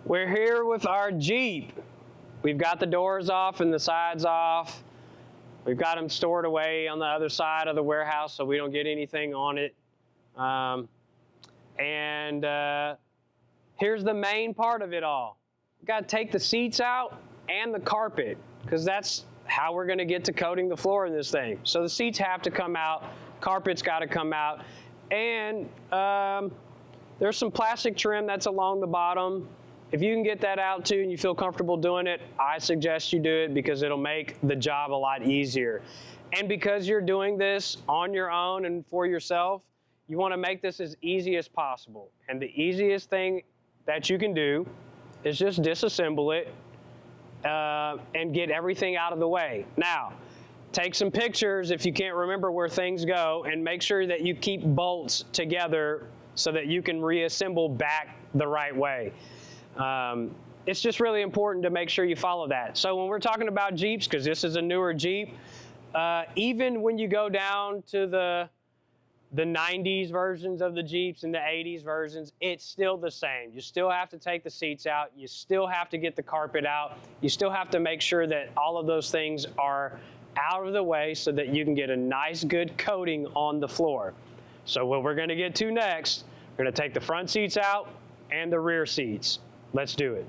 We're here with our Jeep. We've got the doors off and the sides off. We've got them stored away on the other side of the warehouse so we don't get anything on it. Here's the main part of it all. We've got to take the seats out and the carpet, because that's how we're going to get to coating the floor in this thing. So the seats have to come out, carpet's got to come out, and there's some plastic trim that's along the bottom. If you can get that out too and you feel comfortable doing it, I suggest you do it because it'll make the job a lot easier. And because you're doing this on your own and for yourself, you want to make this as easy as possible. And the easiest thing that you can do is just disassemble it and get everything out of the way. Now, take some pictures if you can't remember where things go, and make sure that you keep bolts together so that you can reassemble back the right way. It's just really important to make sure you follow that. So when we're talking about Jeeps, because this is a newer Jeep, even when you go down to the 90s versions of the Jeeps and the 80s versions, it's still the same. You still have to take the seats out. You still have to get the carpet out. You still have to make sure that all of those things are out of the way so that you can get a nice, good coating on the floor. So what we're going to get to next, we're going to take the front seats out and the rear seats. Let's do it.